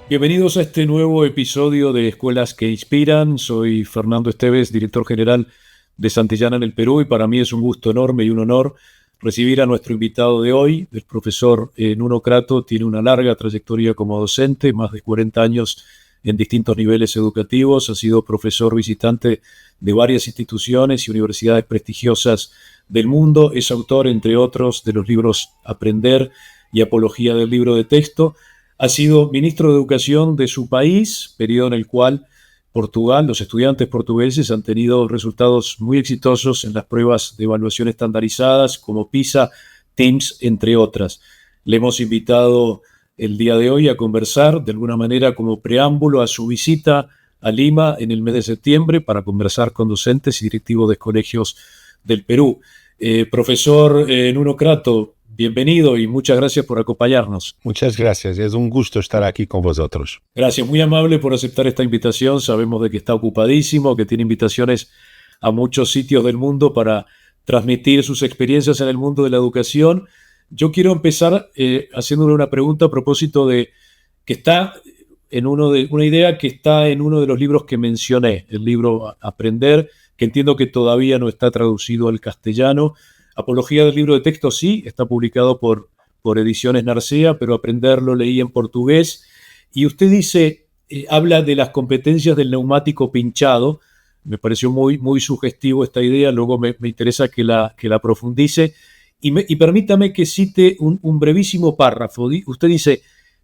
Bienvenidos a este nuevo episodio de Escuelas que Inspiran. Soy Fernando Esteves, director general de Santillana en el Perú, y para mí es un gusto enorme y un honor recibir a nuestro invitado de hoy, el profesor Nuno Crato. Tiene una larga trayectoria como docente, más de 40 años en distintos niveles educativos. Ha sido profesor visitante de varias instituciones y universidades prestigiosas del mundo. Es autor, entre otros, de los libros Aprender y Apología del libro de texto. Ha sido ministro de Educación de su país, periodo en el cual Portugal, los estudiantes portugueses han tenido resultados muy exitosos en las pruebas de evaluación estandarizadas como PISA, TIMSS, entre otras. Le hemos invitado el día de hoy a conversar de alguna manera como preámbulo a su visita a Lima en el mes de septiembre para conversar con docentes y directivos de colegios del Perú. Profesor Nuno Crato, bienvenido y muchas gracias por acompañarnos. Muchas gracias, es un gusto estar aquí con vosotros. Gracias, muy amable por aceptar esta invitación. Sabemos de que está ocupadísimo, que tiene invitaciones a muchos sitios del mundo para transmitir sus experiencias en el mundo de la educación. Yo quiero empezar haciéndole una pregunta a propósito de que está en una idea que está en uno de los libros que mencioné, el libro Aprender, que entiendo que todavía no está traducido al castellano. Apología del libro de texto sí, está publicado por Ediciones Narcea, pero Aprender lo leí en portugués. Y usted dice, habla de las competencias del neumático pinchado. Me pareció muy sugestivo esta idea, luego me interesa que la profundice. Y permítame que cite un brevísimo párrafo. Usted dice,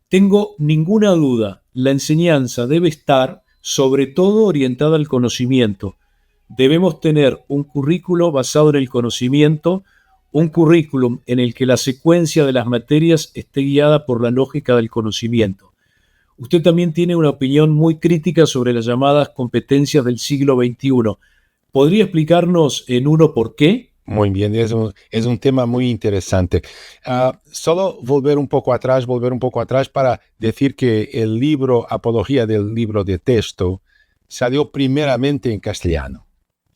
tengo ninguna duda, la enseñanza debe estar sobre todo orientada al conocimiento. Debemos tener un currículo basado en el conocimiento, un currículum en el que la secuencia de las materias esté guiada por la lógica del conocimiento. Usted también tiene una opinión muy crítica sobre las llamadas competencias del siglo XXI. ¿Podría explicarnos en uno por qué? Muy bien, es un tema muy interesante. Solo volver un poco atrás para decir que el libro Apología del libro de texto salió primeramente en castellano.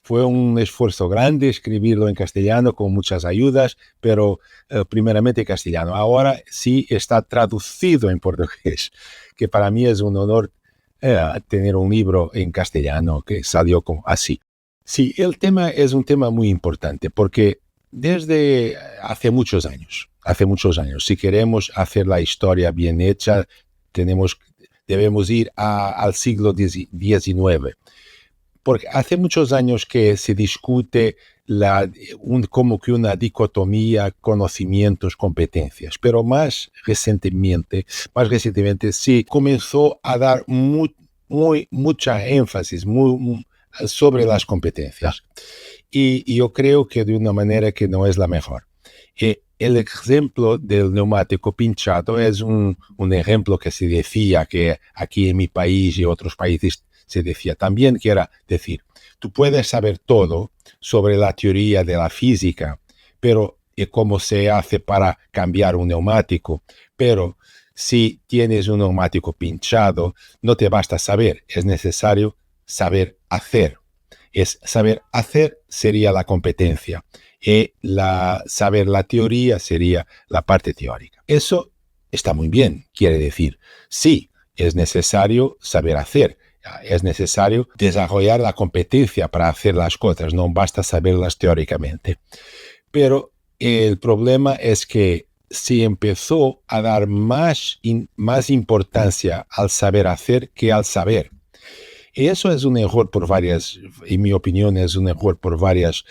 Fue un esfuerzo grande escribirlo en castellano con muchas ayudas, pero primeramente en castellano. Ahora sí está traducido en portugués, que para mí es un honor tener un libro en castellano que salió así. Sí, el tema es un tema muy importante porque desde hace muchos años, si queremos hacer la historia bien hecha, debemos ir al siglo XIX. Porque hace muchos años que se discute como que una dicotomía conocimientos, competencias, pero más recientemente se comenzó a dar mucha énfasis sobre las competencias. Y yo creo que de una manera que no es la mejor. El ejemplo del neumático pinchado es un ejemplo que se decía que aquí en mi país y otros países se decía también, que era decir, tú puedes saber todo sobre la teoría de la física, pero cómo se hace para cambiar un neumático, pero si tienes un neumático pinchado, no te basta saber, es necesario saber hacer. Saber hacer sería la competencia y saber la teoría sería la parte teórica. Eso está muy bien, quiere decir, sí, es necesario saber hacer. Es necesario desarrollar la competencia para hacer las cosas, no basta saberlas teóricamente. Pero el problema es que se empezó a dar más importancia al saber hacer que al saber. Y eso es un error en mi opinión, es un error por varias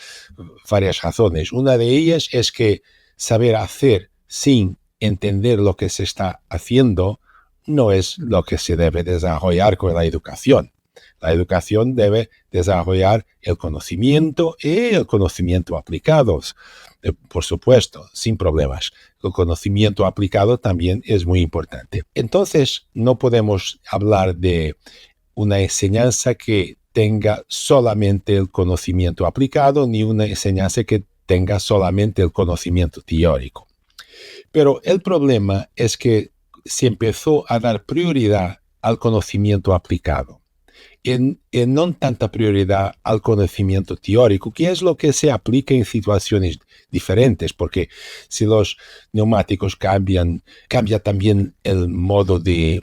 razones. Una de ellas es que saber hacer sin entender lo que se está haciendo no es lo que se debe desarrollar con la educación. La educación debe desarrollar el conocimiento y el conocimiento aplicados, por supuesto, sin problemas. El conocimiento aplicado también es muy importante. Entonces, no podemos hablar de una enseñanza que tenga solamente el conocimiento aplicado, ni una enseñanza que tenga solamente el conocimiento teórico. Pero el problema es que se empezó a dar prioridad al conocimiento aplicado y no tanta prioridad al conocimiento teórico, que es lo que se aplica en situaciones diferentes, porque si los neumáticos cambia también el modo de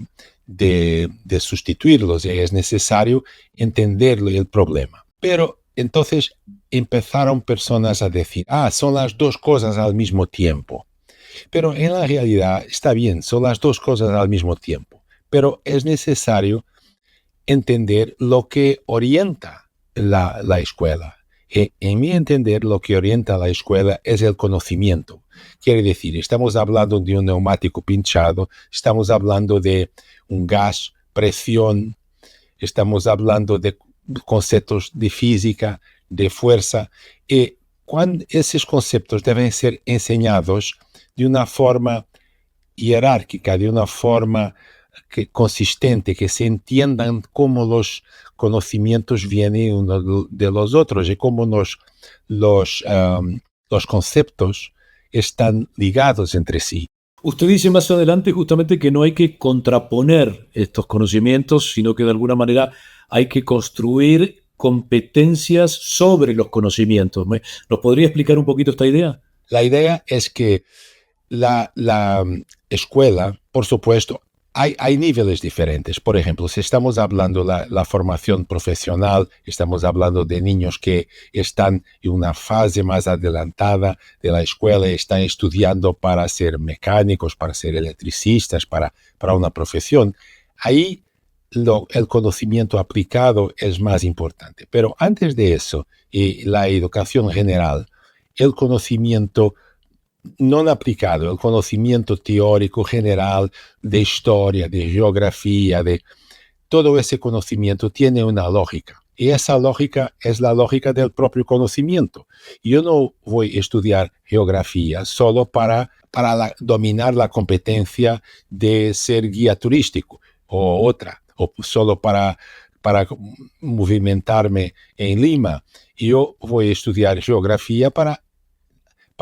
de sustituirlos, y es necesario entenderlo el problema. Pero entonces empezaron personas a decir, son las dos cosas al mismo tiempo. Pero en la realidad está bien, son las dos cosas al mismo tiempo. Pero es necesario entender lo que orienta la escuela. En mi entender, lo que orienta la escuela es el conocimiento. Quiere decir, estamos hablando de un neumático pinchado, estamos hablando de un gas, presión, estamos hablando de conceptos de física, de fuerza, y cuando esos conceptos deben ser enseñados de una forma jerárquica, de una forma consistente, que se entiendan cómo los conocimientos vienen unos de los otros y cómo los conceptos están ligados entre sí. Usted dice más adelante justamente que no hay que contraponer estos conocimientos, sino que de alguna manera hay que construir competencias sobre los conocimientos. ¿Nos podría explicar un poquito esta idea? La idea es que la escuela, por supuesto, hay niveles diferentes. Por ejemplo, si estamos hablando de la formación profesional, estamos hablando de niños que están en una fase más adelantada de la escuela, están estudiando para ser mecánicos, para ser electricistas, para una profesión. Ahí el conocimiento aplicado es más importante. Pero antes de eso, y la educación general, el conocimiento no aplicado, el conocimiento teórico general de historia, de geografía, de todo ese conocimiento tiene una lógica. Y esa lógica es la lógica del propio conocimiento. Yo no voy a estudiar geografía solo para dominar la competencia de ser guía turístico o otra, o solo para movimentarme en Lima. Yo voy a estudiar geografía para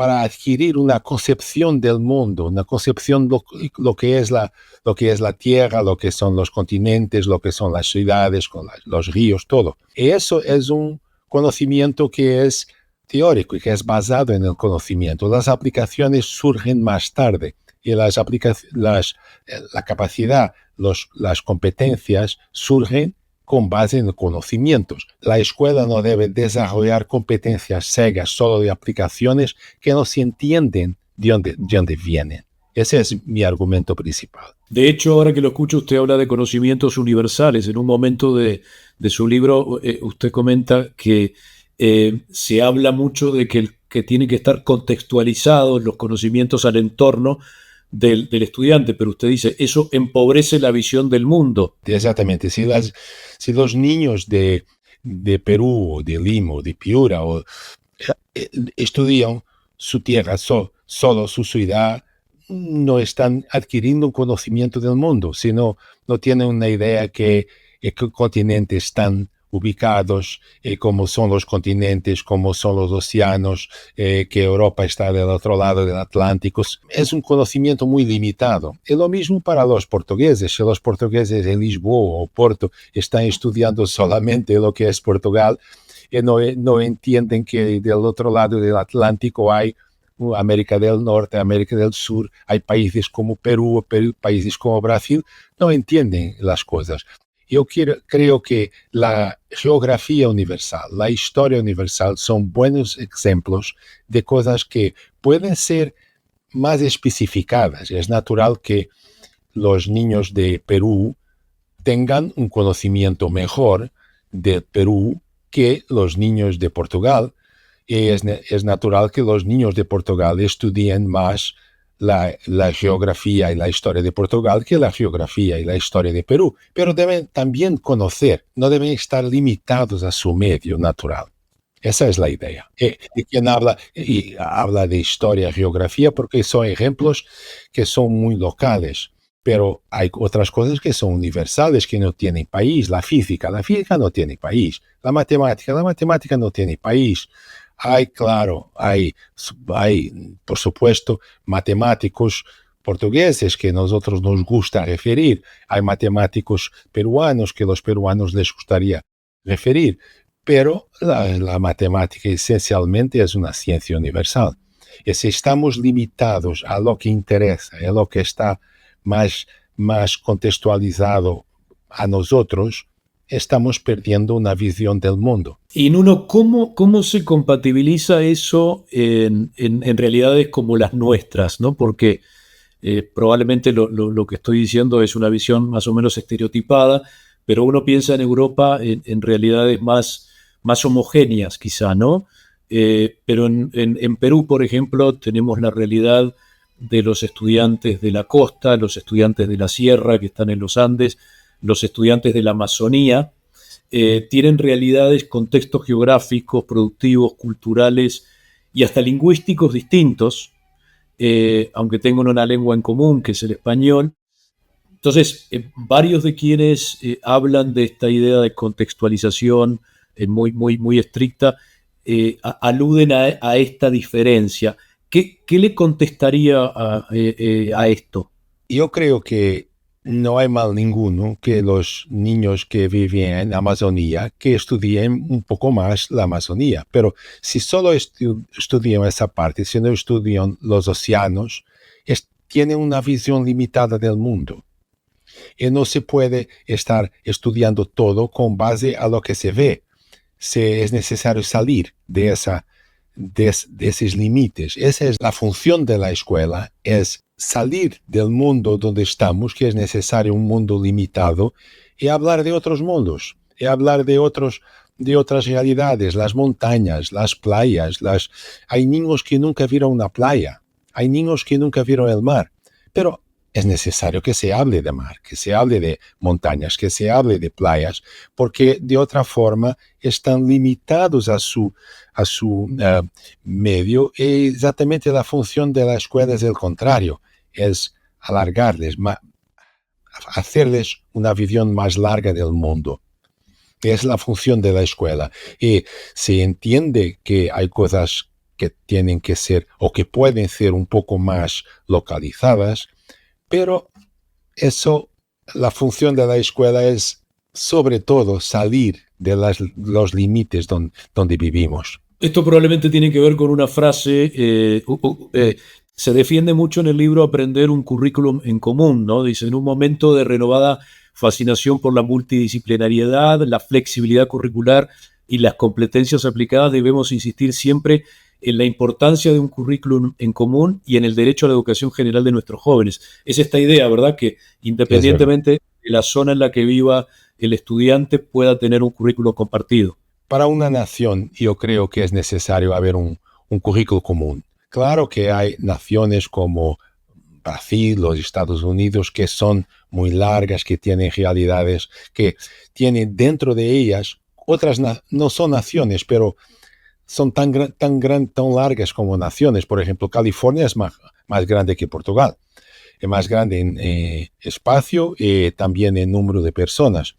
adquirir una concepción del mundo, una concepción de lo que es la Tierra, lo que son los continentes, lo que son las ciudades, los ríos, todo. Y eso es un conocimiento que es teórico y que es basado en el conocimiento. Las aplicaciones surgen más tarde y la capacidad, las competencias surgen con base en conocimientos. La escuela no debe desarrollar competencias cegas solo de aplicaciones que no se entienden de dónde vienen. Ese es mi argumento principal. De hecho, ahora que lo escucho, usted habla de conocimientos universales. En un momento de su libro, usted comenta que se habla mucho de que tienen que estar contextualizados los conocimientos al entorno del estudiante, pero usted dice, eso empobrece la visión del mundo. Exactamente. Si los niños de Perú, o de Lima, o de Piura, estudian su tierra, solo su ciudad, no están adquiriendo un conocimiento del mundo, sino no tienen una idea que continentes están ubicados, cómo son los continentes, cómo son los océanos, que Europa está del otro lado del Atlántico. Es un conocimiento muy limitado. Y lo mismo para los portugueses. Si los portugueses en Lisboa o Porto están estudiando solamente lo que es Portugal, y no entienden que del otro lado del Atlántico hay América del Norte, América del Sur, hay países como Perú, países como Brasil, no entienden las cosas. Yo creo que la geografía universal, la historia universal son buenos ejemplos de cosas que pueden ser más especificadas. Es natural que los niños de Perú tengan un conocimiento mejor de Perú que los niños de Portugal. Y es natural que los niños de Portugal estudien más la geografía y la historia de Portugal que la geografía y la historia de Perú, pero deben también conocer, no deben estar limitados a su medio natural. Esa es la idea. Y quien habla de historia, geografía, porque son ejemplos que son muy locales, pero hay otras cosas que son universales, que no tienen país. La física no tiene país. La matemática no tiene país. Hay, por supuesto, matemáticos portugueses que a nosotros nos gusta referir. Hay matemáticos peruanos que a los peruanos les gustaría referir. Pero la matemática esencialmente es una ciencia universal. Y si estamos limitados a lo que interesa, a lo que está más más contextualizado a nosotros, estamos perdiendo una visión del mundo. Y Nuno, ¿cómo se compatibiliza eso en realidades como las nuestras, ¿no? Porque probablemente lo que estoy diciendo es una visión más o menos estereotipada, pero uno piensa en Europa en realidades más homogéneas quizá, ¿no? Pero en Perú, por ejemplo, tenemos la realidad de los estudiantes de la costa, los estudiantes de la sierra que están en los Andes, los estudiantes de la Amazonía, tienen realidades, contextos geográficos, productivos, culturales y hasta lingüísticos distintos, aunque tengan una lengua en común, que es el español. Entonces, varios de quienes hablan de esta idea de contextualización muy estricta, aluden a esta diferencia. ¿Qué le contestaría a esto? Yo creo que no hay mal ninguno que los niños que viven en Amazonía que estudien un poco más la Amazonía, pero si solo estudian esa parte, si no estudian los océanos, tienen una visión limitada del mundo. Y no se puede estar estudiando todo con base a lo que se ve. Es necesario salir de esos límites. Esa es la función de la escuela, es salir del mundo donde estamos, que es necesario un mundo limitado, y hablar de otros mundos, y hablar de otras realidades, las montañas, las playas. Hay niños que nunca vieron una playa, hay niños que nunca vieron el mar, pero es necesario que se hable de mar, que se hable de montañas, que se hable de playas, porque de otra forma están limitados a su medio. Y exactamente la función de la escuela es el contrario, es alargarles, hacerles una visión más larga del mundo. Es la función de la escuela. Y se entiende que hay cosas que tienen que ser o que pueden ser un poco más localizadas, pero eso, la función de la escuela es sobre todo salir de los límites donde vivimos. Esto probablemente tiene que ver con una frase, se defiende mucho en el libro aprender un currículum en común, ¿no? Dice, en un momento de renovada fascinación por la multidisciplinariedad, la flexibilidad curricular y las competencias aplicadas, debemos insistir siempre en la importancia de un currículum en común y en el derecho a la educación general de nuestros jóvenes. Es esta idea, ¿verdad?, que independientemente de la zona en la que viva el estudiante pueda tener un currículum compartido. Para una nación, yo creo que es necesario haber un currículo común. Claro que hay naciones como Brasil, los Estados Unidos, que son muy largas, que tienen realidades, que tienen dentro de ellas otras, no son naciones, pero son tan largas como naciones. Por ejemplo, California es más grande que Portugal, es más grande en espacio y también en número de personas.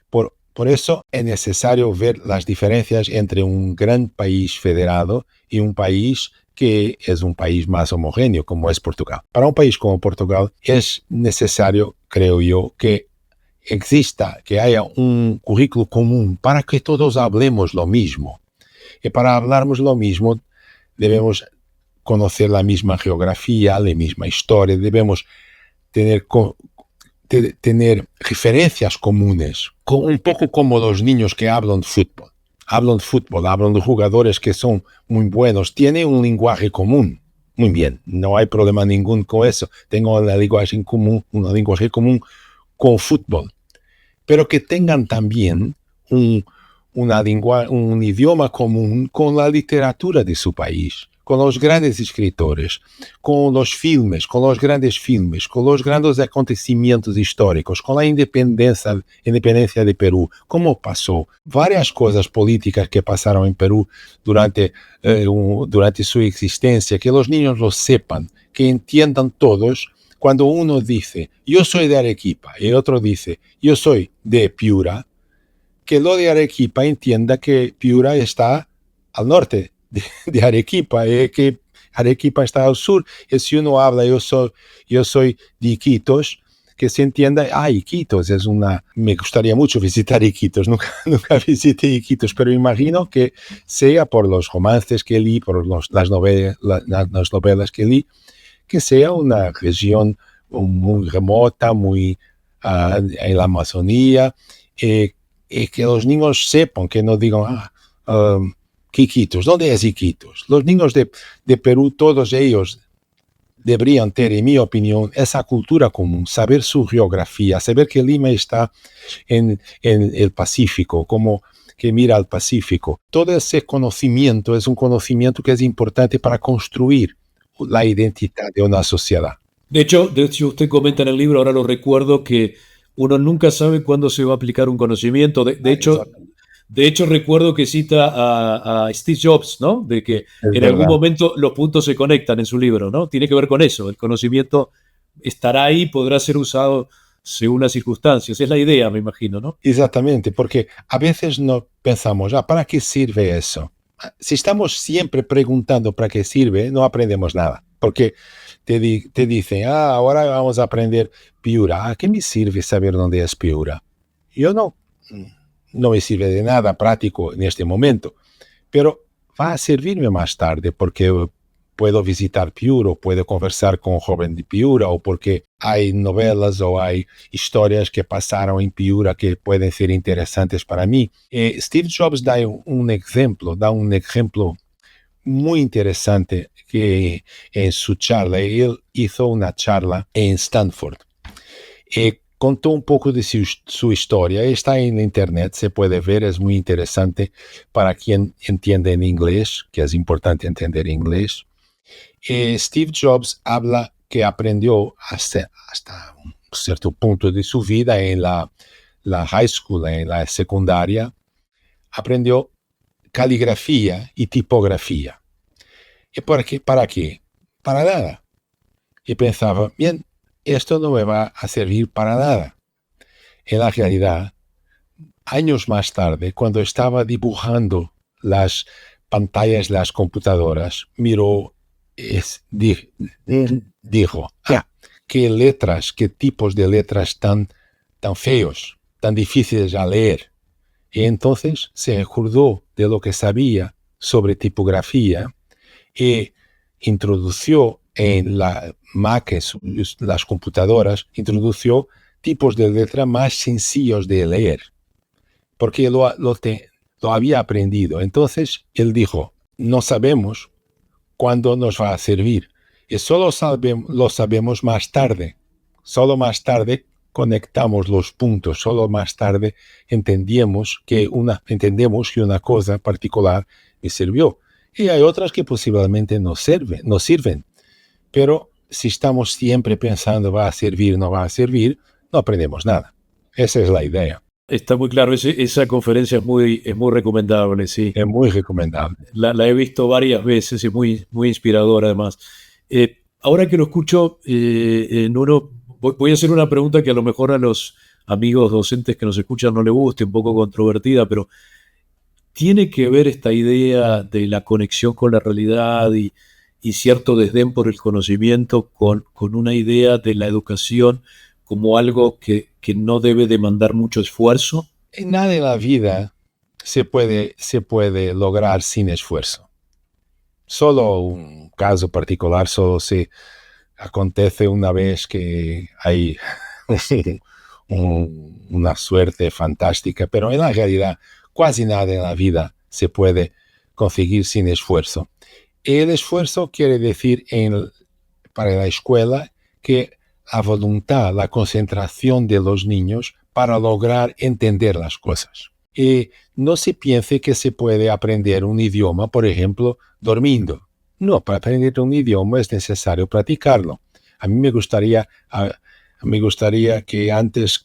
Por eso es necesario ver las diferencias entre un gran país federado y un país que es un país más homogéneo, como es Portugal. Para un país como Portugal es necesario, creo yo, que haya un currículo común para que todos hablemos lo mismo. Y para hablarmos lo mismo, debemos conocer la misma geografía, la misma historia, debemos tener referencias comunes, un poco como los niños que hablan fútbol, hablan de jugadores que son muy buenos, tienen un lenguaje común. Muy bien, no hay problema ningún con eso. Tengo un lenguaje común con fútbol, pero que tengan también un idioma común con la literatura de su país, con los grandes escritores, con los filmes, con los grandes acontecimientos históricos, con la independencia de Perú, cómo pasó, varias cosas políticas que pasaron en Perú durante su existencia, que los niños lo sepan, que entiendan todos. Cuando uno dice, yo soy de Arequipa, y el otro dice, yo soy de Piura, que lo de Arequipa entienda que Piura está al norte de Arequipa, que Arequipa está al sur. Y si uno habla, yo soy de Iquitos, que se entienda, Iquitos me gustaría mucho visitar Iquitos, nunca visité Iquitos, pero imagino que sea por los romances que leí, por las novelas que leí, que sea una región muy remota, muy en la Amazonía, y que los niños sepan, que no digan, Iquitos, ¿dónde es Iquitos? Los niños de Perú, todos ellos deberían tener, en mi opinión, esa cultura común, saber su geografía, saber que Lima está en el Pacífico, como que mira al Pacífico. Todo ese conocimiento es un conocimiento que es importante para construir la identidad de una sociedad. De hecho, usted comenta en el libro, ahora lo recuerdo, que uno nunca sabe cuándo se va a aplicar un conocimiento. Exactamente. De hecho, recuerdo que cita a Steve Jobs, ¿no? De que Es en algún verdad. momento los puntos se conectan en su libro, ¿no? Tiene que ver con eso. El conocimiento estará ahí, podrá ser usado según las circunstancias. Es la idea, me imagino, ¿no? Exactamente, porque a veces no pensamos, ¿para qué sirve eso? Si estamos siempre preguntando para qué sirve, no aprendemos nada. Porque te dicen, ahora vamos a aprender Piura. ¿A qué me sirve saber dónde es Piura? Yo no me sirve de nada práctico en este momento, pero va a servirme más tarde porque puedo visitar Piura, o puedo conversar con un joven de Piura, o porque hay novelas o hay historias que pasaron en Piura que pueden ser interesantes para mí. Steve Jobs da un ejemplo muy interesante que en su charla, él hizo una charla en Stanford. Contó un poco de su historia, está en internet, se puede ver, es muy interesante para quien entiende en inglés, que es importante entender inglés. Steve Jobs habla que aprendió hasta un cierto punto de su vida en la high school, en la secundaria, aprendió caligrafía y tipografía. ¿Y para qué? ¿Para qué? Para nada. Y pensaba, bien, esto no me va a servir para nada. En la realidad, años más tarde, cuando estaba dibujando las pantallas de las computadoras, miró, dijo, qué tipos de letras tan feos, tan difíciles a leer. Y entonces se acordó de lo que sabía sobre tipografía y introdució en la Mac, las computadoras, introdució tipos de letra más sencillos de leer, porque lo había aprendido. Entonces él dijo, no sabemos cuándo nos va a servir, y lo sabemos más tarde. Solo más tarde conectamos los puntos, solo más tarde entendemos que una cosa particular me sirvió. Y hay otras que posiblemente no sirven. Pero si estamos siempre pensando va a servir, no va a servir, no aprendemos nada. Esa es la idea. Está muy claro, esa conferencia es muy recomendable, sí. Es muy recomendable. La he visto varias veces y muy inspiradora además. Ahora que lo escucho, Nuno, voy a hacer una pregunta que a lo mejor a los amigos docentes que nos escuchan no les guste, un poco controvertida, pero ¿tiene que ver esta idea de la conexión con la realidad y cierto desdén por el conocimiento con una idea de la educación como algo que no debe demandar mucho esfuerzo? En nada en la vida se puede lograr sin esfuerzo. Solo un caso particular, solo se acontece una vez que hay una suerte fantástica, pero en la realidad casi nada en la vida se puede conseguir sin esfuerzo. El esfuerzo quiere decir para la escuela que la voluntad, la concentración de los niños para lograr entender las cosas. Y no se piense que se puede aprender un idioma, por ejemplo, durmiendo. No, para aprender un idioma es necesario practicarlo. A mí me gustaría que antes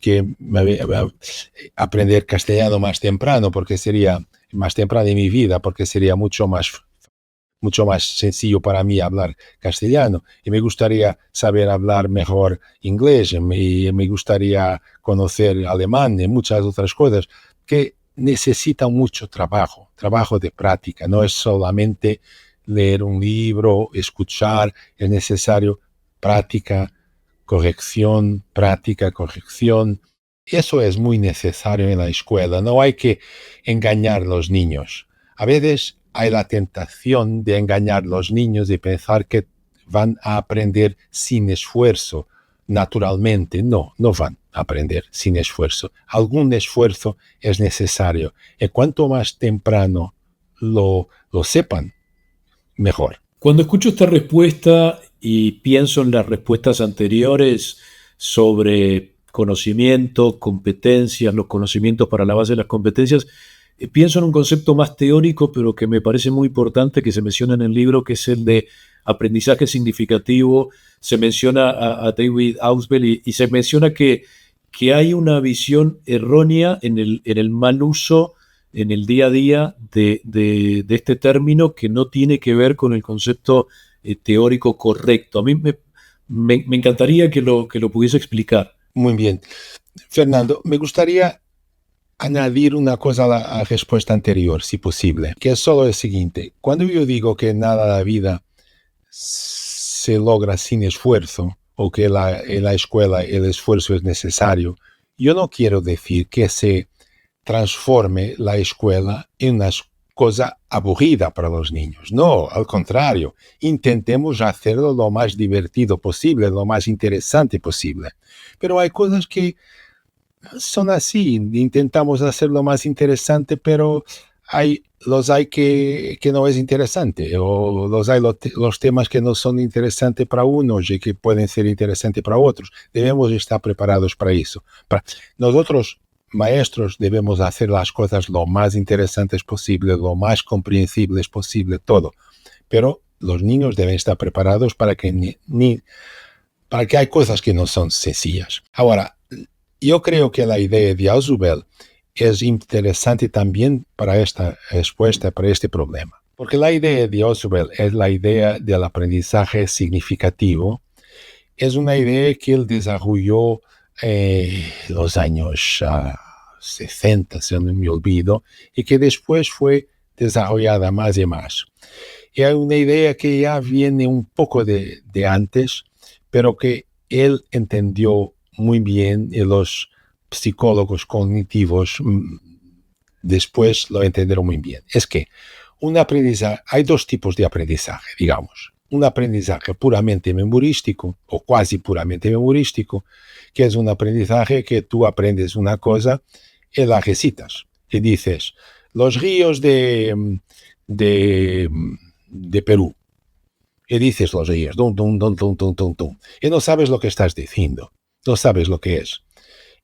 aprender castellano más temprano, porque sería más temprano en mi vida, porque sería mucho más sencillo para mí hablar castellano, y me gustaría saber hablar mejor inglés, y me gustaría conocer alemán y muchas otras cosas que necesitan mucho trabajo de práctica. No es solamente leer un libro, escuchar, es necesario práctica, corrección, práctica, corrección. Eso es muy necesario en la escuela. No hay que engañar a los niños. A veces hay la tentación de engañar a los niños y pensar que van a aprender sin esfuerzo. naturalmente, no van a aprender sin esfuerzo. Algún esfuerzo es necesario. Y cuanto más temprano lo sepan, mejor. Cuando escucho esta respuesta y pienso en las respuestas anteriores sobre conocimiento, competencias, los conocimientos para la base de las competencias, pienso en un concepto más teórico, pero que me parece muy importante, que se menciona en el libro, que es el de aprendizaje significativo. Se menciona a David Ausubel y se menciona que hay una visión errónea en el mal uso en el día a día de este término, que no tiene que ver con el concepto teórico correcto. A mí me encantaría que lo pudiese explicar. Muy bien. Fernando, me gustaría añadir una cosa a la respuesta anterior, si posible, que es solo el siguiente. Cuando yo digo que nada de la vida se logra sin esfuerzo, o que en la escuela el esfuerzo es necesario, yo no quiero decir que se transforme la escuela en una cosa aburrida para los niños. No, al contrario, intentemos hacerlo lo más divertido posible, lo más interesante posible. Pero hay cosas que son así, intentamos hacerlo más interesante, pero hay que no es interesante, o los temas que no son interesantes para unos y que pueden ser interesantes para otros. Debemos estar preparados para eso. Nosotros, maestros, debemos hacer las cosas lo más interesantes posible, lo más comprensibles posible, todo. Pero los niños deben estar preparados para que para que hay cosas que no son sencillas. Ahora, yo creo que la idea de Ausubel es interesante también para esta respuesta, para este problema. Porque la idea de Ausubel es la idea del aprendizaje significativo. Es una idea que él desarrolló los años 60, si no me olvido, y que después fue desarrollada más y más. Y hay una idea que ya viene un poco de antes, pero que él entendió muy bien, y los psicólogos cognitivos después lo entendieron muy bien. Es que hay dos tipos de aprendizaje, digamos. Un aprendizaje puramente memorístico, o casi puramente memorístico, que es un aprendizaje que tú aprendes una cosa y la recitas. Y dices, los ríos de Perú. Y dices los ríos, y no sabes lo que estás diciendo, no sabes lo que es.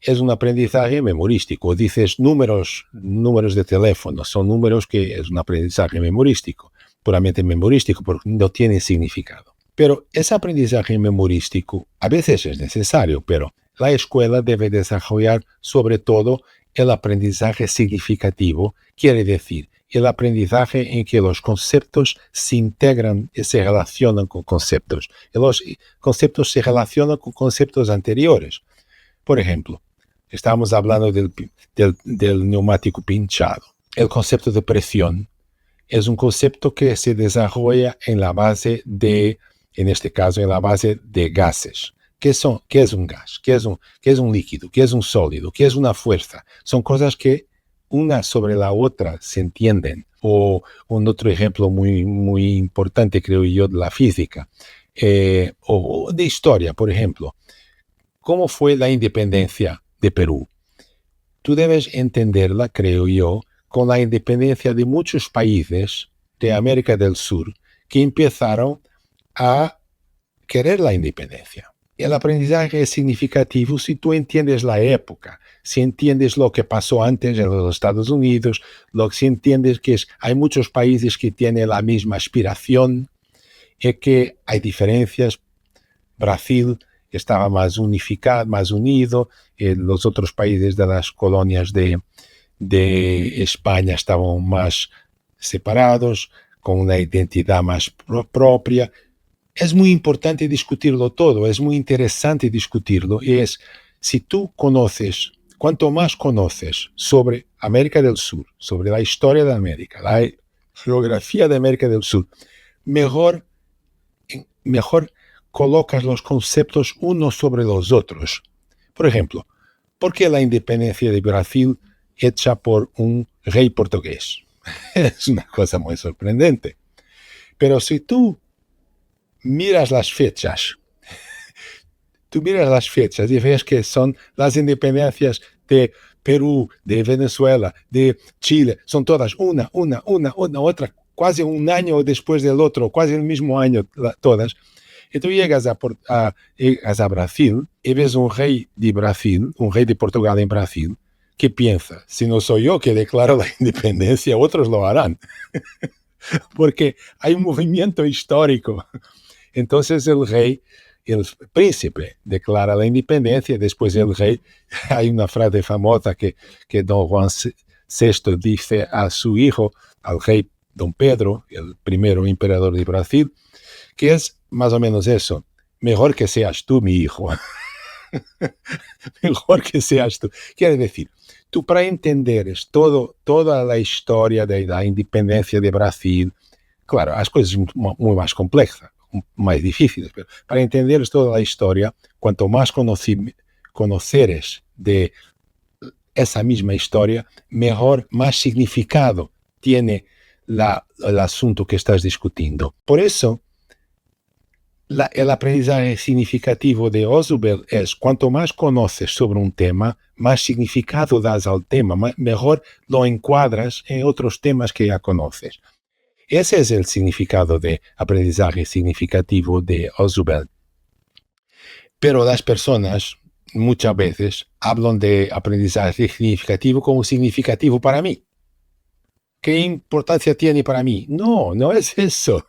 Es un aprendizaje memorístico. Dices números de teléfono, son números que es un aprendizaje memorístico, puramente memorístico, porque no tiene significado. Pero ese aprendizaje memorístico a veces es necesario, pero la escuela debe desarrollar sobre todo el aprendizaje significativo, quiere decir, el aprendizaje en que los conceptos se integran y se relacionan con conceptos. Y los conceptos se relacionan con conceptos anteriores. Por ejemplo, estamos hablando del neumático pinchado. El concepto de presión es un concepto que se desarrolla en la base en este caso, en la base de gases. ¿Qué es un gas? ¿Qué es un líquido? ¿Qué es un sólido? ¿Qué es una fuerza? Son cosas que una sobre la otra se entienden. O un otro ejemplo muy, muy importante, creo yo, de la física, o de historia, por ejemplo. ¿Cómo fue la independencia de Perú? Tú debes entenderla, creo yo, con la independencia de muchos países de América del Sur que empezaron a querer la independencia. El aprendizaje es significativo si tú entiendes la época, si entiendes lo que pasó antes en los Estados Unidos, si entiendes que hay muchos países que tienen la misma aspiración y que hay diferencias. Brasil estaba más unificado, más unido, los otros países de las colonias de España estaban más separados, con una identidad más propia. Es muy importante discutirlo todo, es muy interesante discutirlo, y si tú conoces, cuanto más conoces sobre América del Sur, sobre la historia de América, la geografía de América del Sur, mejor colocas los conceptos unos sobre los otros. Por ejemplo, ¿por qué la independencia de Brasil hecha por un rey portugués? Es una cosa muy sorprendente. Pero si tú miras las fechas, tú miras las fechas y ves que son las independencias de Perú, de Venezuela, de Chile, son todas una, otra, casi un año después del otro, casi el mismo año, todas. Y tú llegas a Brasil y ves un rey de Brasil, un rey de Portugal en Brasil, que piensa, si no soy yo que declaro la independencia, otros lo harán. Porque hay un movimiento histórico. Entonces el rey, el príncipe, declara la independencia. Después el rey, hay una frase famosa que don Juan VI dice a su hijo, al rey don Pedro, el primero emperador de Brasil, que es más o menos eso: mejor que seas tú mi hijo. Mejor que seas tú. Quiere decir, tú para entender toda la historia de la independencia de Brasil, claro, las cosas son muy más complejas, más difíciles, pero para entender toda la historia, cuanto más conoceres de esa misma historia, mejor, más significado tiene el asunto que estás discutiendo. Por eso, el aprendizaje significativo de Ausubel es: cuanto más conoces sobre un tema, más significado das al tema, mejor lo encuadras en otros temas que ya conoces. Ese es el significado de aprendizaje significativo de Ausubel. Pero las personas muchas veces hablan de aprendizaje significativo como significativo para mí. ¿Qué importancia tiene para mí? No, no es eso.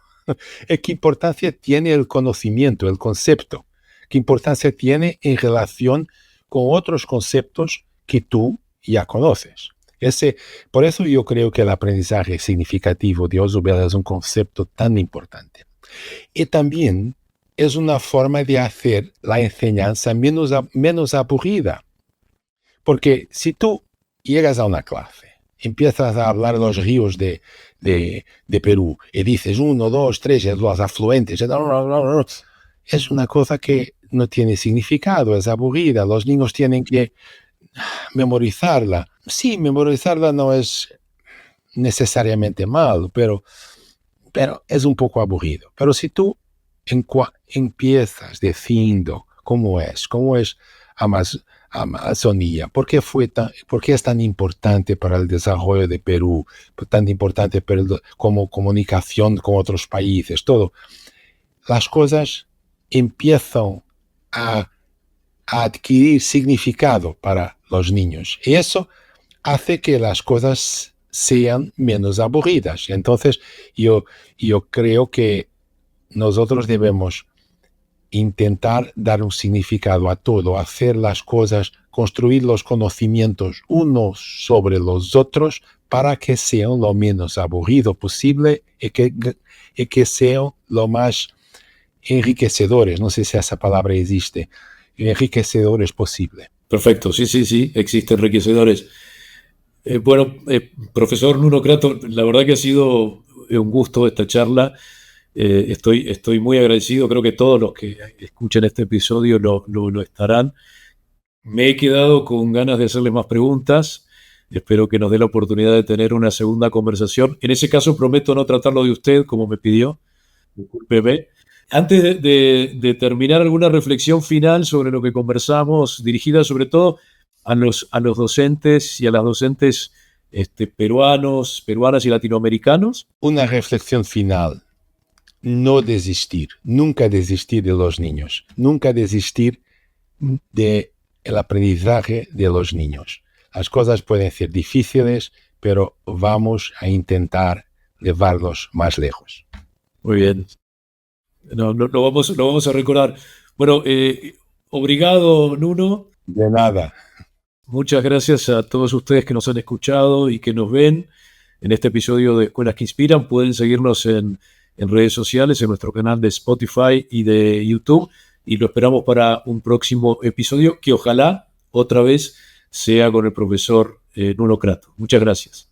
¿Qué importancia tiene el conocimiento, el concepto? ¿Qué importancia tiene en relación con otros conceptos que tú ya conoces? Por eso yo creo que el aprendizaje significativo de Ausubel es un concepto tan importante. Y también es una forma de hacer la enseñanza menos aburrida. Porque si tú llegas a una clase, empiezas a hablar de los ríos de Perú y dices 1, 2, 3, los afluentes, es una cosa que no tiene significado, es aburrida. Los niños tienen que memorizarla. Sí, memorizarla no es necesariamente malo, pero es un poco aburrido. Pero si tú empiezas diciendo cómo es Amazonía, ¿por qué es tan importante para el desarrollo de Perú, tan importante como comunicación con otros países, todo? Las cosas empiezan a adquirir significado para los niños y eso hace que las cosas sean menos aburridas. Entonces yo creo que nosotros debemos intentar dar un significado a todo, hacer las cosas, construir los conocimientos unos sobre los otros para que sean lo menos aburrido posible y que sean lo más enriquecedores, no sé si esa palabra existe, enriquecedores posible. Perfecto, sí, existen enriquecedores. Profesor Nuno Crato, la verdad que ha sido un gusto esta charla. Estoy muy agradecido, creo que todos los que escuchen este episodio lo estarán. Me he quedado con ganas de hacerle más preguntas. Espero que nos dé la oportunidad de tener una segunda conversación. En ese caso prometo no tratarlo de usted como me pidió. Discúlpeme. Antes de terminar, alguna reflexión final sobre lo que conversamos, dirigida sobre todo a los docentes y a las docentes peruanas y latinoamericanos. Una reflexión final: no desistir, nunca desistir de los niños, nunca desistir del aprendizaje de los niños. Las cosas pueden ser difíciles, pero vamos a intentar llevarlos más lejos. Muy bien. No, lo vamos a recordar. Bueno, obrigado, Nuno. De nada. Muchas gracias a todos ustedes que nos han escuchado y que nos ven en este episodio de Escuelas que Inspiran. Pueden seguirnos en redes sociales, en nuestro canal de Spotify y de YouTube. Y lo esperamos para un próximo episodio que ojalá otra vez sea con el profesor Nuno Crato. Muchas gracias.